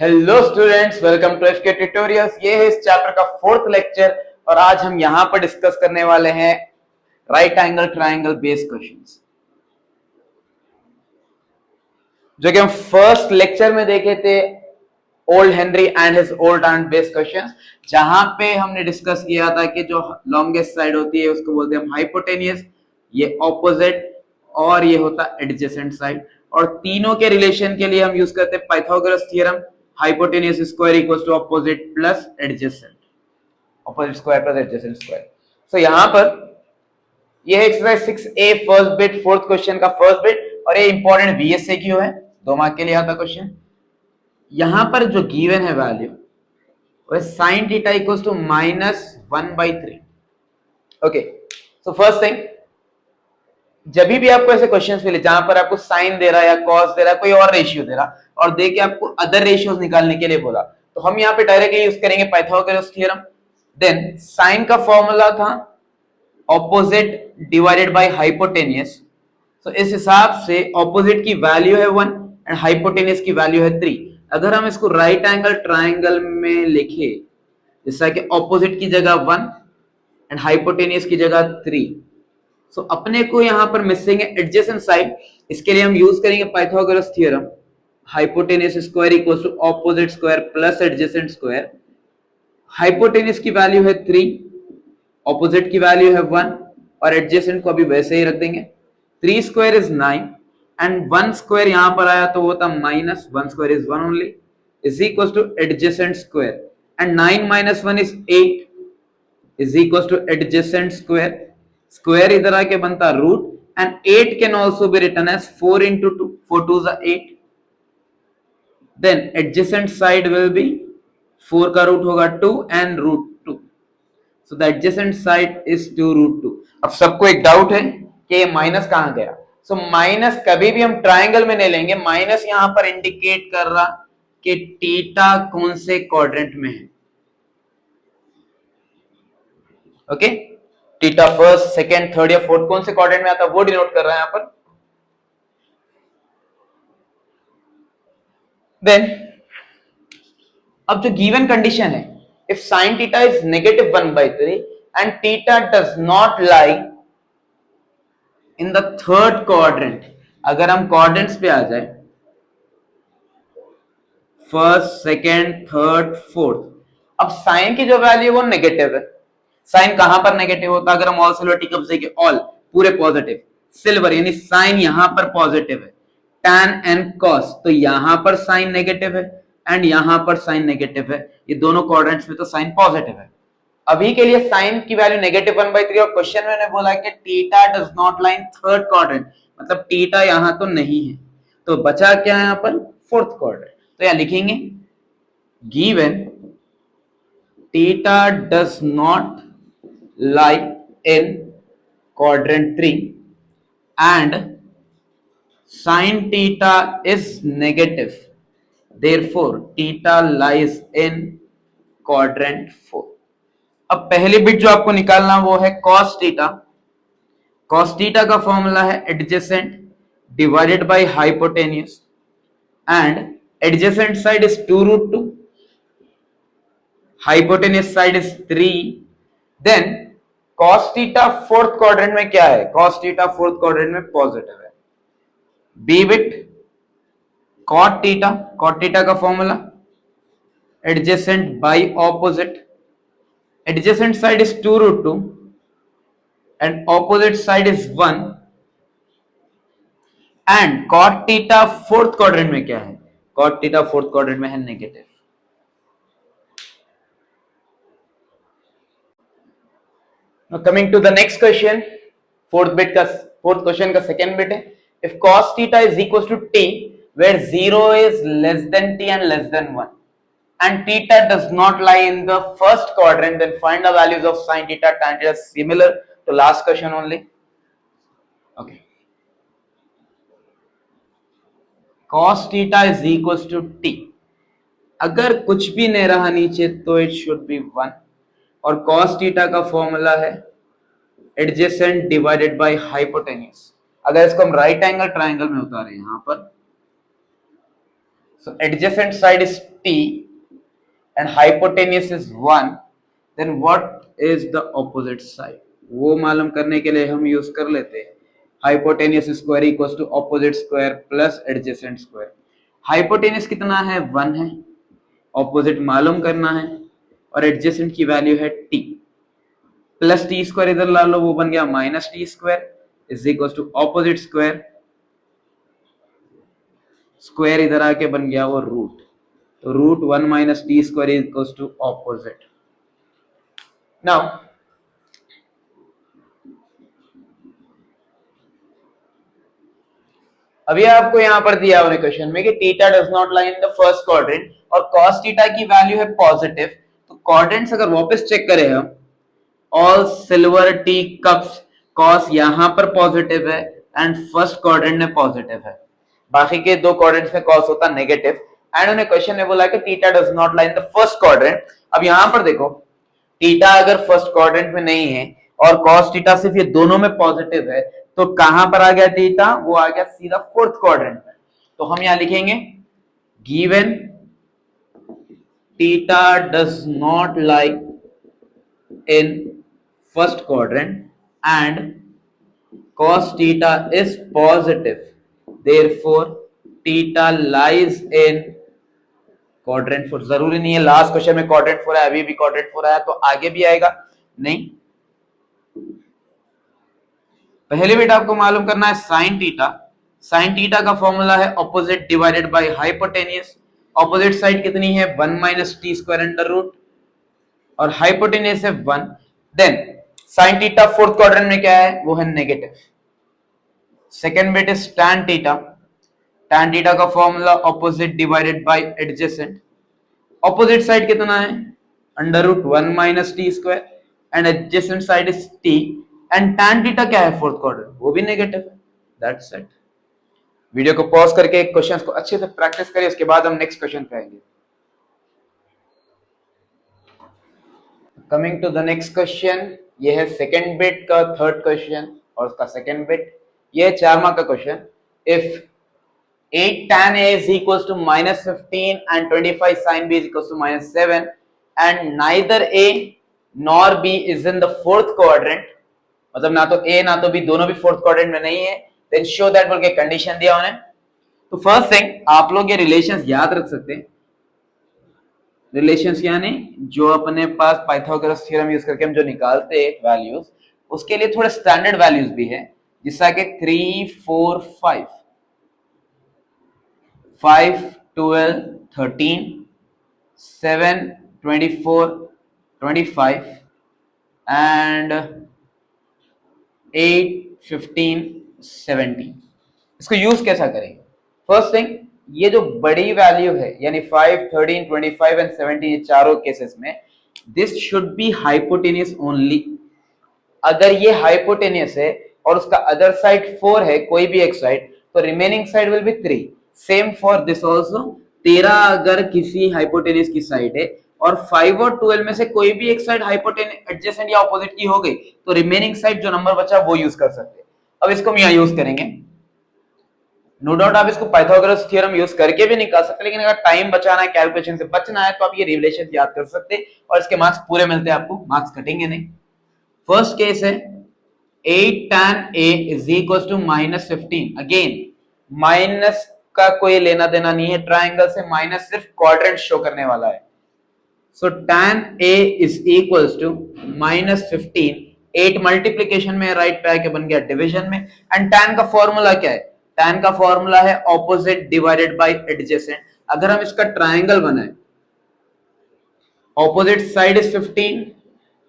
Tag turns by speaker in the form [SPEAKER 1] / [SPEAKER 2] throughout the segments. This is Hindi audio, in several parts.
[SPEAKER 1] Hello students, welcome to FK tutorials. ये है इस चैप्टर का फोर्थ लेक्चर और आज हम यहां पर डिस्कस करने वाले हैं right angle triangle based questions, जो कि हम फर्स्ट लेक्चर में देखे थे। Old Henry and his old and based questions, जहां पे हमने डिस्कस किया था कि जो लॉन्गेस्ट साइड होती है उसको बोलते हैं हम हाइपोटेनियस, ये ऑपोजिट और ये होता है एडजेसेंट साइड। और तीनों के रिलेशन के लिए हम यूज करते हैं Pythagoras theorem, hypotenuse square equals to opposite plus adjacent, opposite square plus adjacent square. So यहां पर ये है exercise 6A first bit, fourth question का फर्स्ट बिट, और ये इंपॉर्टेंट VSQ है, 2 मार्क के लिए आता क्वेश्चन। यहां पर जो गिवन है वैल्यू वो sine theta equals to -1/3। Okay, so first thing, जब भी आपको ऐसे क्वेश्चंस मिले जहां पर आपको साइन दे रहा है या कॉस दे रहा है, कोई और रेशियो दे रहा और दे के आपको अदर रेशियोज निकालने के लिए बोला, तो हम यहाँ पे डायरेक्टली यूज करेंगे पाइथागोरस थ्योरम। देन साइन का फॉर्मूला था ऑपोजिट डिवाइडेड बाय हाइपोटेनियस, तो इस हिसाब से ऑपोजिट की वैल्यू है 1 एंड हाइपोटेनियस की वैल्यू है 3। अगर हम इसको राइट एंगल ट्रायंगल में लिखे, जैसा कि ऑपोजिट की जगह 1 एंड हाइपोटेनियस की जगह 3, सो अपने को यहां पर मिसिंग है एडजेसेंट साइड। इसके लिए हम यूज करेंगे Pythagoras theorem, hypotenuse square equals to opposite square plus adjacent square. Hypotenuse की वैल्यू है 3, ऑपोजिट की वैल्यू है 1 और एडजेसेंट को अभी वैसे ही रख देंगे। 3 स्क्वायर इज 9 एंड 1 स्क्वायर यहां पर आया तो वो था -1 square is 1 only, is equals to adjacent square and 9 - 1 is 8 is equals to adjacent square. Square इधर आके बनता root and 8 can also be written as 4 into 2, 4 2 is 8। Then adjacent side will be 4 का रूट होगा 2 and √2, so the adjacent side is 2√2। अब सबको एक डाउट है कि ये माइनस कहां गया। सो माइनस कभी भी हम ट्रायंगल में नहीं लेंगे, माइनस यहां पर इंडिकेट कर रहा कि थीटा कौन से क्वाड्रेंट में है। Okay, theta first, second, third या फोर्थ कौन से क्वाड्रेंट में आता है वो डिनोट कर रहा है यहां पर। देन अब जो गिवन कंडीशन है, if sine theta is -1/3 and theta does not lie in the third quadrant, अगर हम क्वाड्रेंट्स पे आ जाए फर्स्ट, सेकंड, थर्ड, फोर्थ, अब साइन की जो वैल्यू है वो नेगेटिव है। साइन कहां पर नेगेटिव होता है? अगर हम ऑल सिल्वर टिकअप देखें, ऑल पूरे पॉजिटिव, सिल्वर यानी साइन यहां पर पॉजिटिव है, tan एंड cos तो यहां पर साइन नेगेटिव है एंड यहां पर साइन नेगेटिव है, ये दोनों क्वाड्रेंट्स में तो साइन पॉजिटिव है। अभी के लिए साइन की वैल्यू -1/3 और क्वेश्चन में बोला कि theta does not lie in third quadrant, मतलब थीटा यहां तो नहीं है, तो बचा क्या है यहां पर? Fourth quadrant. तो यहां लिखेंगे given theta does not lie in quadrant 3 and sin theta is negative, therefore theta lies in quadrant 4। अब पहली बिट जो आपको निकालना वो है cos theta। cos theta का फॉर्मूला है adjacent divided by hypotenuse and adjacent side is 2√2, hypotenuse side is 3। Then cos theta fourth quadrant में क्या है? cos थीटा फोर्थ क्वाड्रेंट में पॉजिटिव है। बी बिट cot थीटा का formula adjacent by opposite, adjacent side is 2√2 and opposite side is 1 and cot theta fourth quadrant में क्या है? cot थीटा फोर्थ क्वाड्रेंट में है negative. Now coming to the next question, fourth question का second bit है, if cos theta is equals to t where 0 is less than t and less than 1 and theta does not lie in the first quadrant, then find the values of sin theta tan theta, similar to last question only. Okay, cos theta is equals to t, अगर कुछ भी नहीं रहा नीचे तो it should be 1 और cos theta का फॉर्मूला है एडजेसेंट डिवाइडेड बाय हाइपोटेन्यूस। अगर इसको हम राइट एंगल ट्रायंगल में उतारे यहां पर, so adjacent side is t and hypotenuse is 1, then what is the opposite side? वो मालूम करने के लिए हम यूज कर लेते हैं hypotenuse square equals to opposite square plus adjacent square. hypotenuse कितना है? 1 है, opposite मालूम करना है और adjacent की वैल्यू है t, प्लस टी स्क्वायर इधर ला लो, वो बन गया minus T square is equal to opposite square, square इधर आके बन गया वो रूट, तो root 1 minus T square is equal to opposite. Now अभी आपको यहां पर दिया हुआ क्वेश्चन में कि theta does not lie in the first quadrant और cos थीटा की वैल्यू है पॉजिटिव, तो क्वाड्रेंट्स अगर वापस चेक करें हम, all silver tea cups cos यहां पर पॉजिटिव है एंड फर्स्ट क्वाड्रेंट में पॉजिटिव है, बाकी के दो क्वाड्रेंट्स में cos होता नेगेटिव, एंड उन्हें क्वेश्चन में बोला कि theta does not lie in the first quadrant. अब यहां पर देखो थीटा अगर फर्स्ट क्वाड्रेंट में नहीं है और cos थीटा सिर्फ ये दोनों में पॉजिटिव है, तो कहां पर आ गया थीटा? वो आ गया सीधा फोर्थ क्वाड्रेंट में. तो हम यहां लिखेंगे given theta does not lie in first quadrant and cos theta is positive, therefore theta lies in quadrant 4. जरूरी नहीं है लास्ट क्वेश्चन में क्वाड्रेंट 4 है, अभी भी क्वाड्रेंट 4 आया तो आगे भी आएगा नहीं. पहले बेटा आपको मालूम करना है साइन थीटा. साइन थीटा का फॉर्मूला है opposite divided by hypotenuse. Opposite side कितनी है? 1 minus T square under root और हाइपोटेन्यूस है 1. Then sine theta fourth quadrant में क्या है? वो है negative. Second bit is tan theta. Tan theta का formula opposite divided by adjacent. Opposite side कितना है? Under root 1 minus T square and adjacent side is t, and tan theta क्या है फोर्थ क्वाड्रेंट? वो भी नेगेटिव है. That's it. वीडियो को पॉज करके क्वेश्चंस को अच्छे से प्रैक्टिस करिए, उसके बाद हम नेक्स्ट क्वेश्चन पे आएंगे. Coming to the next question, ये है सेकेंड बिट का थर्ड क्वेश्चन और उसका सेकेंड बिट, ये 4 मार्क का question. If 8 tan a is equals to -15 and 25 sin b is equals to -7 and neither a nor b is in the fourth quadrant, मतलब ना तो a ना तो b दोनों भी फोर्थ क्वाड्रेंट में नहीं है, then show that बोल के कंडीशन दिया उन्हें. तो फर्स्ट थिंग आप लोग ये रिलेशंस याद रख सकते हैं. रिलेशंस यानी जो अपने पास पाइथागोरस थ्योरम यूज करके हम जो निकालते हैं वैल्यूज, उसके लिए थोड़े स्टैंडर्ड वैल्यूज भी है, जिसका कि 3 4 5 5 12 13 7 24 25 एंड 8 15 17. इसको यूज कैसा करेंगे? फर्स्ट थिंग, ये जो बड़ी वैल्यू है यानी 5 13 25 एंड 17, ये चारों केसेस में this should be hypotenuse only. अगर ये हाइपोटेन्यूस है और उसका अदर साइड 4 है, कोई भी एक साइड, तो remaining side will B 3. Same for this also. 13 अगर किसी हाइपोटेन्यूस की साइड है और 5 और 12 में से कोई भी एक साइड हाइपोटेन्यूस एडजेसेंट या ऑपोजिट की हो गई, तो रिमेनिंग साइड जो नंबर बचा वो यूज कर सकते हैं. अब इसको हम यहाँ यूज करेंगे. नो डाउट आप इसको पाइथागोरस थ्योरम यूज करके भी निकाल सकते हैं, लेकिन अगर टाइम बचाना है, कैलकुलेशन से बचना है, तो आप ये रिलेशन याद कर सकते हैं और इसके मार्क्स पूरे मिलते हैं, आपको मार्क्स कटेंगे नहीं. फर्स्ट केस है 8 tan a is equals to -15. Again minus का कोई लेना देना नहीं है ट्राइंगल से, माइनस सिर्फ क्वाड्रेंट शो करने वाला है. सो tan a is equals to -15. 8 multiplication में राइट पे आके बन गया डिवीजन में. एंड tan का फॉर्मूला क्या है? tan का फॉर्मूला है ऑपोजिट डिवाइडेड बाय एडजेसेंट. अगर हम इसका ट्राइंगल बनाए, opposite side is 15,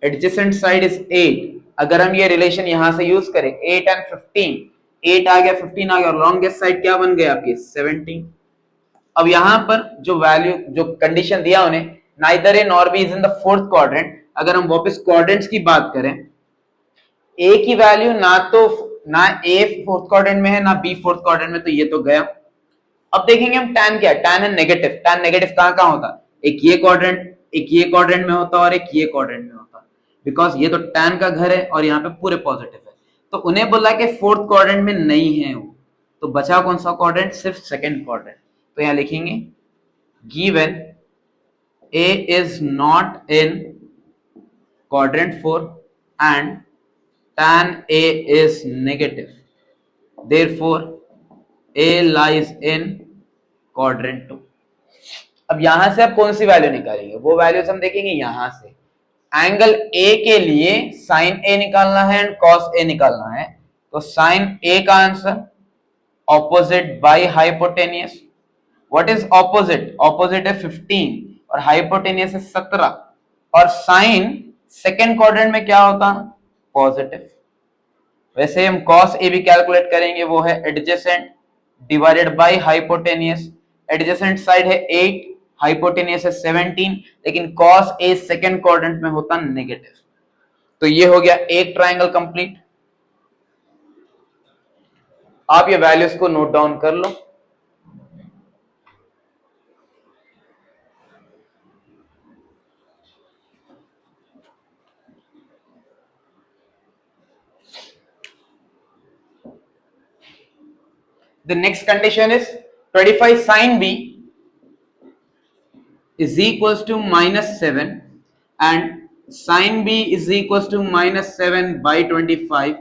[SPEAKER 1] adjacent side is 8. अगर हम ये रिलेशन यहां से यूज करें 8 एंड 15, 8 आ गया 15 आ गया और लॉन्गेस्ट साइड क्या बन गया आपकी? 17. अब यहां पर जो वैल्यू जो कंडीशन दिया उन्हें, neither A nor be is in the fourth quadrant. अगर हम वापस क्वाड्रेंट्स की बात करें, ए की वैल्यू ना ए फोर्थ क्वाड्रेंट में है ना बी फोर्थ क्वाड्रेंट में, तो ये तो गया. अब देखेंगे हम tan क्या है. tan है नेगेटिव. tan नेगेटिव कहां होता? एक ये क्वाड्रेंट में होता और एक ये क्वाड्रेंट में होता, बिकॉज ये तो tan का घर है और यहाँ पे पूरे पॉजिटिव है. तो उन्हें बोला कि फोर्थ क्वाड्रेंट में नहीं है वो, तो बचा कौन सा क्वाड्रेंट? सिर्फ सेकंड क्वाड्रेंट. तो यहाँ लिखेंगे given A is not in quadrant 4 and tan A is negative. Therefore, A lies in quadrant 2. अब यहां से आप कौन सी वैल्यू निकालेंगे? वो वैल्यूज हम देखेंगे यहां से। एंगल ए के लिए साइन ए निकालना है एंड कॉस ए निकालना है। तो साइन ए का answer opposite by hypotenuse. What is opposite? Opposite है 15 और हाइपोटेनियस है 17। और साइन सेकेंड क्वाड्रेंट में क्या होता? पॉजिटिव। वैसे हम कॉस ए भी कैलकुलेट करेंगे, वो है adjacent divided by hypotenuse. Adjacent side है 8, हाइपोटेनियस है 17, लेकिन कॉस ए सेकेंड क्वाड्रेंट में होता नेगेटिव। तो ये हो गया एक ट्रायंगल कंप्लीट। आप ये वैल्यूज को नोट डाउन कर लो। The next condition is 25 sin B is equals to -7 and sin B is equals to -7 by 25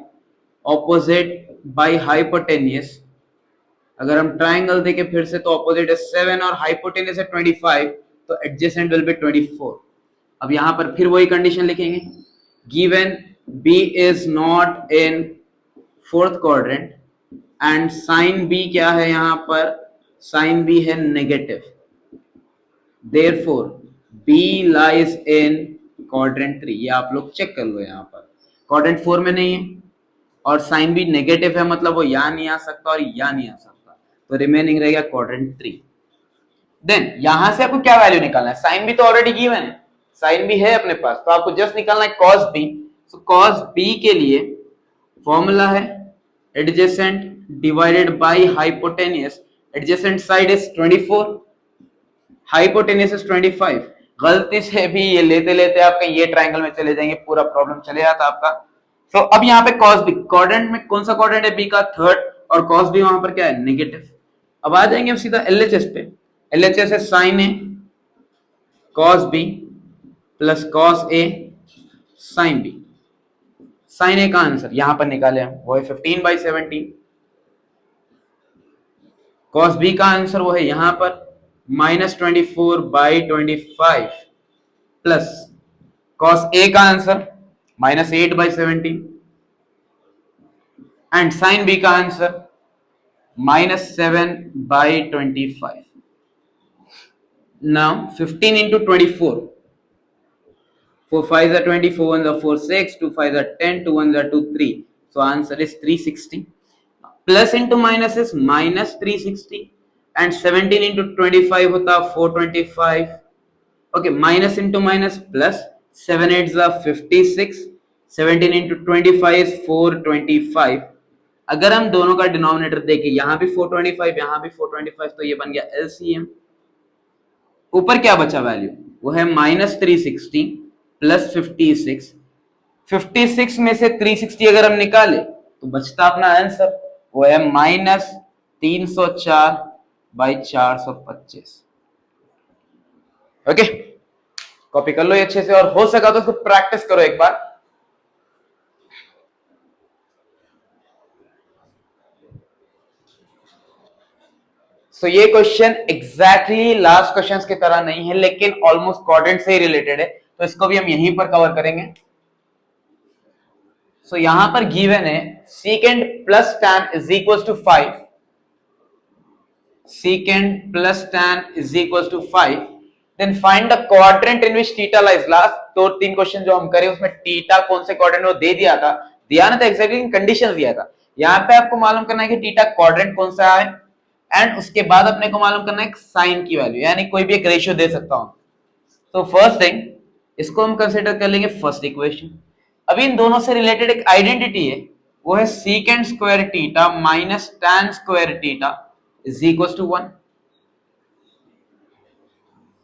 [SPEAKER 1] opposite by hypotenuse। अगर हम ट्राइंगल देखें फिर से तो ऑपोजिट है 7 और हाइपोटेन्यूज है 25, तो एडजेसेंट विल बी 24। अब यहां पर फिर वही कंडीशन लिखेंगे, given B is not in fourth quadrant and sine B क्या है? यहां पर साइन B है negative. Therefore, B lies in quadrant 3। ये आप लोग चेक कर लो, यहां पर क्वाड्रेंट 4 में नहीं है और साइन B नेगेटिव है, मतलब वो या नहीं आ सकता और या नहीं आ सकता, तो रिमेनिंग रहेगा क्वाड्रेंट 3। देन यहां से आपको क्या वैल्यू निकालना है? साइन B तो ऑलरेडी गिवन है, साइन B है अपने पास, तो आपको जस्ट निकालना है cos B। तो cos B के लिए फॉर्मूला है adjacent divided by hypotenuse. Adjacent side is 24, hypotenuse is 25। गलती से भी ये लेते लेते आप कहीं ये ट्रायंगल में चले जाएंगे, पूरा प्रॉब्लम चले जाता आपका। तो अब यहाँ पे cos B, क्वाड्रेंट में कौन सा क्वाड्रेंट है? B का थर्ड, और cos B वहां पर क्या है? नेगेटिव। अब आ जाएंगे हम सीधा LHS पे। LHS है sine A cos B plus cos A sin B। Sine A का आंसर यहां पर निकाले हम, वो है 15/17। cos B का आंसर वो है यहां पर -24/25 प्लस cos A का आंसर -8/17 एंड sin B का answer -7/25। Now 15 into 24, 4 5s are 20, 4 1s are 4 6, 2 5s are 10, 2 1s are 2 3, so answer is 360। Plus into minus is -360 and 17 into 25 होता 425। okay, minus into minus plus, 7 8s are 56, 17 into 25 is 425। अगर हम दोनों का डिनोमिनेटर देखें, यहां भी 425 यहां भी 425, तो ये बन गया LCM। ऊपर क्या बचा वैल्यू? वो है -360 प्लस 56। 56 में से 360 अगर हम निकाले तो बचता अपना आंसर, वो है -304/425। ओके, कॉपी कर लो ये अच्छे से, और हो सका तो उसको प्रैक्टिस करो एक बार। सो ये क्वेश्चन एग्जैक्टली लास्ट क्वेश्चन की तरह नहीं है, लेकिन ऑलमोस्ट क्वाड्रेंट से ही रिलेटेड है, तो इसको भी हम यहीं पर कवर करेंगे। सो यहां पर गिवन है secant plus tan is equal to 5, secant plus tan is equal to 5, then find the quadrant in which theta lies. Last 2-3 question जो हम करे उसमें थीटा कौन से क्वाड्रेंट में दे दिया था, एग्जैक्टली कंडीशन दिया था। यहाँ पे आपको मालूम करना है कि थीटा क्वाड्रेंट कौन सा है, एंड उसके बाद अपने को मालूम करना है साइन की वैल्यू, यानी कोई भी एक रेशियो दे सकता हूं। तो फर्स्ट थिंग, इसको हम कंसीडर कर लेंगे फर्स्ट इक्वेशन। अभी इन दोनों से रिलेटेड एक आइडेंटिटी है, वो है secant square theta minus tan square theta is equal to 1,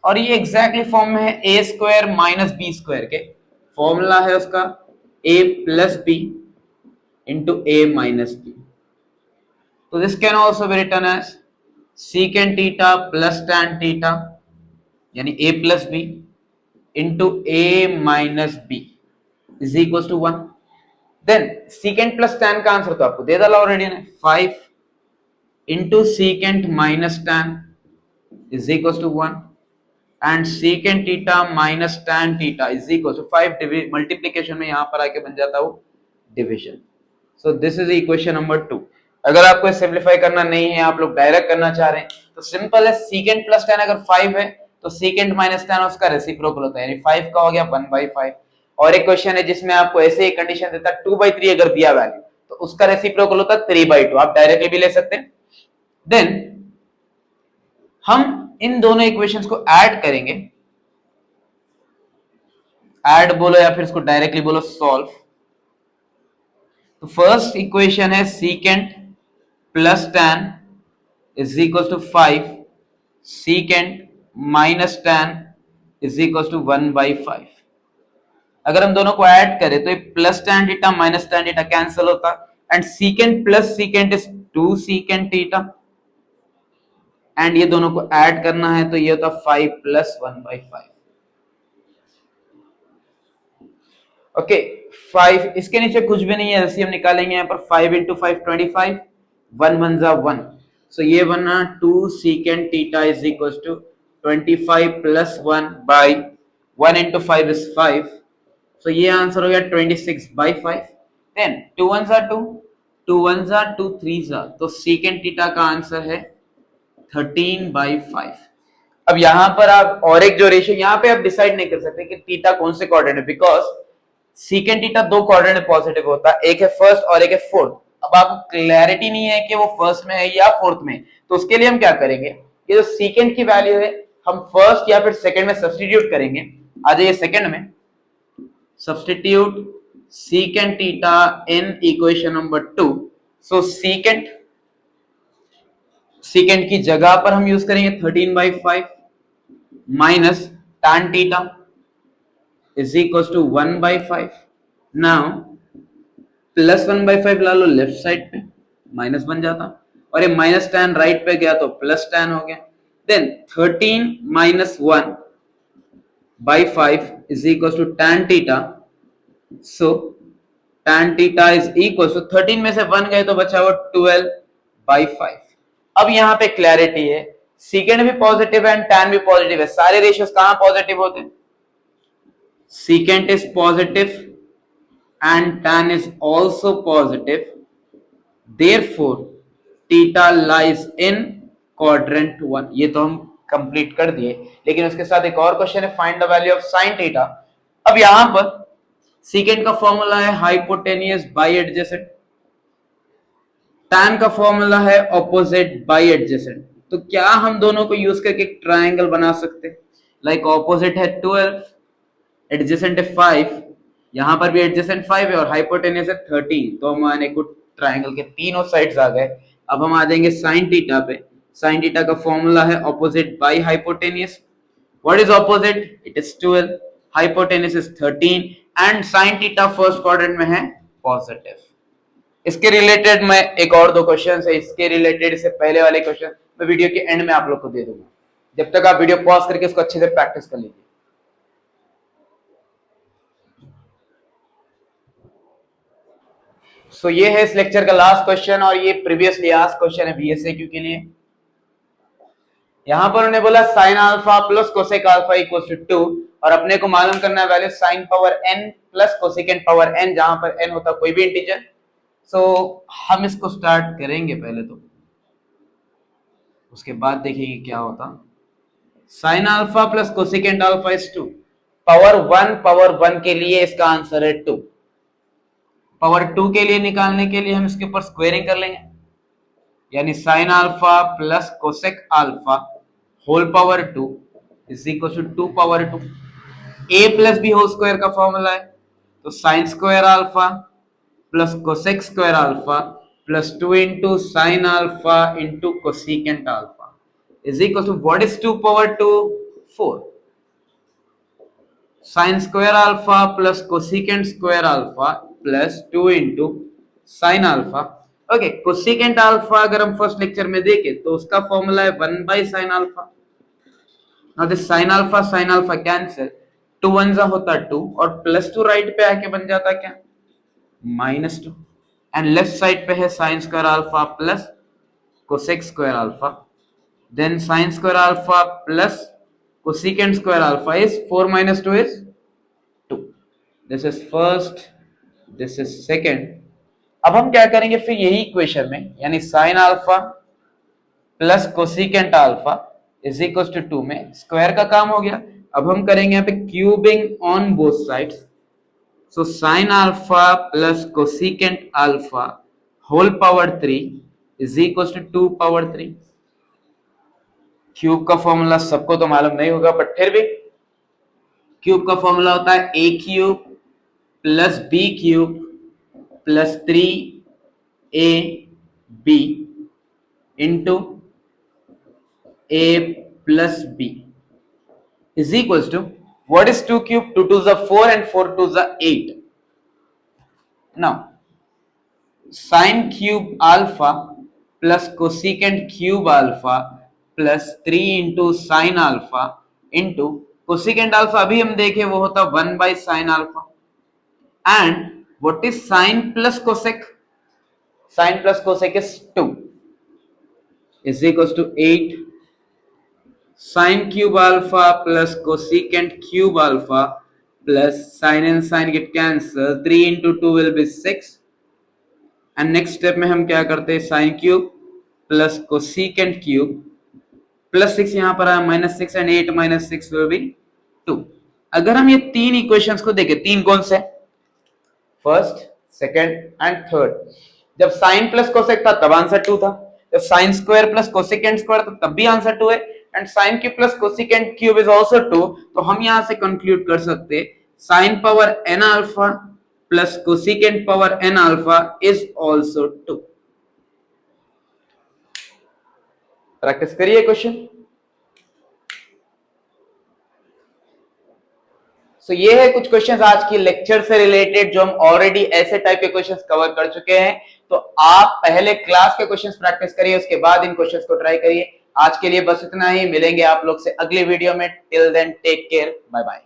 [SPEAKER 1] और ये एग्जैक्टली फॉर्म में है a square minus B square के। फॉर्मूला है उसका a plus B into a minus B. तो this can also be written as secant theta plus tan theta यानी a plus B into a minus B is equal to 1। Then secant plus tan का आंसर तो आपको दे डाला ऑलरेडी ने, 5 into secant minus tan is equal to 1 and secant theta minus tan theta is equal to 5 multiplication में यहां पर आके बन जाता है वो division. So this is equation number 2। अगर आपको सिंपलीफाई करना नहीं है, आप लोग डायरेक्ट करना चाह रहे हैं, तो सिंपल है, secant प्लस tan अगर 5 है तो secant माइनस tan उसका रेसिप्रोकल होता है, यानी 5 का हो गया 1/5। और एक क्वेश्चन है जिसमें आपको ऐसे ही कंडीशन देता है 2/3 अगर दिया वैल्यू तो उसका रेसिप्रोकल होता है 3/2, आप डायरेक्टली भी ले सकते हैं। देन हम इन दोनों इक्वेशंस को ऐड करेंगे, ऐड बोलो या फिर इसको डायरेक्टली बोलो सॉल्व। तो फर्स्ट इक्वेशन है secant plus tan is equal to 5, secant minus tan is equal to 1/5। अगर हम दोनों को ऐड करें तो ये plus tan theta minus tan theta cancel होता and secant plus secant is 2 secant theta and ये दोनों को ऐड करना है तो ये होता 5 प्लस 1/5। ओके 5 इसके नीचे कुछ भी नहीं है, ऐसे हम निकालेंगे यहाँ पर 5 इंटू 5 25, 1 1 जा 1, सो ये बना 2 secant theta is equal to 25 plus 1 by 1 into 5 is 5, so ये आंसर हो गया 26/5। देन 2 1 जा 2, 2 1 जा 2 3 जा, तो secant थीटा का आंसर है 13/5। अब यहां पर आप और एक जो रेशियो यहां पे आप डिसाइड नहीं कर सकते कि थीटा कौन से क्वाड्रेंट है, बिकॉज secant थीटा दो क्वाड्रेंट में पॉजिटिव होता है, एक है फर्स्ट और एक है फोर्थ। अब आपको क्लैरिटी नहीं है कि वो फर्स्ट में है या फोर्थ में, तो उसके लिए हम क्या करेंगे, ये जो secant की वैल्यू है हम फर्स्ट या फिर सेकंड में सब्स्टिट्यूट करेंगे। आ जाइए सेकंड में, substitute secant theta in equation number 2। So secant की जगह पर हम यूज करेंगे 13/5 minus tan theta is equals to 1/5। Now plus 1/5 ला लो लेफ्ट साइड पे, माइनस बन जाता, और ये माइनस tan राइट पे गया तो प्लस tan हो गया। Then 13 minus 1/5 is equals to tan theta, so tan theta is equal to 13 में से 1 गए तो बचा वो 12/5। अब यहाँ पे क्लैरिटी है, secant भी पॉजिटिव है एंड tan भी पॉजिटिव है, सारे रेशियोज कहां पॉजिटिव होते हैं, secant is positive and tan is also positive, therefore theta lies in quadrant 1। ये तो हम कंप्लीट कर दिए, लेकिन उसके साथ एक और क्वेश्चन है, find the value of sin theta. अब यहां पर secant का फॉर्मूला है हाइपोटेनियस बाई एडजेसेंट, tan का फॉर्मूला है ऑपोजिट बाई एडजेसेंट, तो क्या हम दोनों को यूज करके एक ट्राइंगल बना सकते हैं, लाइक ऑपोजिट है 12, एडजेसेंट है 5, यहां पर भी एडजेसेंट 5 है और हाइपोटेनियस है 13, तो हमारे को ट्राइंगल के तीनों साइड्स आ गए। अब हम आ जाएंगे sin थीटा पे, sin थीटा का फॉर्मूला है opposite by hypotenuse. What is opposite, it is 12, hypotenuse is 13 and sin theta first quadrant में है पॉजिटिव। इसके रिलेटेड मैं एक और दो क्वेश्चन है, इसके रिलेटेड से पहले वाले क्वेश्चन मैं वीडियो के एंड में आप लोग को दे दूंगा, जब तक आप वीडियो पॉज करके इसको अच्छे से प्रैक्टिस कर लीजिए। सो ये है इस लेक्चर का लास्ट क्वेश्चन और ये प्रीवियसली आस्क्ड क्वेश्चन है बीएसएक्यू के लिए। यहां पर उन्होंने बोला sin alpha plus cosec alpha equals to 2 और अपने को मालूम करना है value sin power n plus cosecant power n, जहां पर n होता कोई भी इंटीजर। सो हम इसको स्टार्ट करेंगे पहले तो, उसके बाद देखेंगे क्या होता। sin alpha plus cosecant alpha is 2, power 1 के लिए इसका आंसर है 2। पावर 2 के लिए निकालने के लिए हम इसके ऊपर स्क्वायरिंग कर लेंगे, यानी sin alpha plus cosec alpha whole power 2 is equal to 2 power 2। a plus B whole square का फॉर्मूला है, तो sin square alpha plus cosec square alpha plus 2 into sine alpha into cosecant alpha is equal to what is 2 power 2, 4। sin square alpha plus cosecant square alpha plus 2 into sine alpha. Okay, cosecant alpha अगर हम फर्स्ट लेक्चर में देखें तो उसका फॉर्मूला है 1 by sine alpha, now this sin alpha cancel, 2 1 जा होता 2 और +2 राइट पे आके बन जाता क्या, -2, एंड लेफ्ट साइड पे है sin square alpha plus cosec square alpha, then sin square alpha plus cosecant square alpha is 4 minus 2 is 2. This is first, this is second. अब हम क्या करेंगे फिर यही इक्वेशन में, यानी sin alpha plus cosecant alpha is equals to 2 में स्क्वायर का काम हो गया. अब हम करेंगे यहाँ पे cubing on both sides. So sin alpha plus cosecant alpha whole power 3 is equals to 2 power 3. Cube का फॉर्मूला सबको तो मालूम नहीं होगा, बट फिर भी क्यूब का फॉर्मूला होता है A cube plus B cube plus 3 AB into A plus B is equals to what is 2 cube, 2 2 4 and 4 2 8. Now sine cube alpha plus cosecant cube alpha plus 3 into sine alpha into cosecant alpha अभी हम देखे वो होता 1 by sine alpha, and what is sine plus cosec, sine plus cosec is 2 is equals to 8 sign cube alpha plus cosecant cube alpha plus sine and sine get cancel, 3 into 2 will be 6, and next step में हम क्या करते हैं, sine cube plus cosecant cube plus 6 यहां पर आया -6 एंड 8 - 6 विल बी 2. अगर हम ये तीन इक्वेशंस को देखें, तीन कौन से, फर्स्ट सेकंड एंड थर्ड. जब साइन प्लस कोसेक था तब आंसर 2 था, जब sine square plus cosecant square था तब भी आंसर 2 है, and sign cube plus cosecant cube is also 2. तो हम यहां से कंक्लूड कर सकते हैं sine power n alpha plus cosecant power n alpha is also 2. Practice करिए क्वेश्चन. सो ये है कुछ क्वेश्चंस आज की लेक्चर से रिलेटेड जो हम ऑलरेडी ऐसे टाइप के क्वेश्चंस कवर कर चुके हैं. तो आप पहले क्लास के क्वेश्चंस प्रैक्टिस करिए, उसके बाद इन क्वेश्चंस को ट्राई करिए. आज के लिए बस इतना ही, मिलेंगे आप लोग से अगली वीडियो में. Till then take care, bye bye.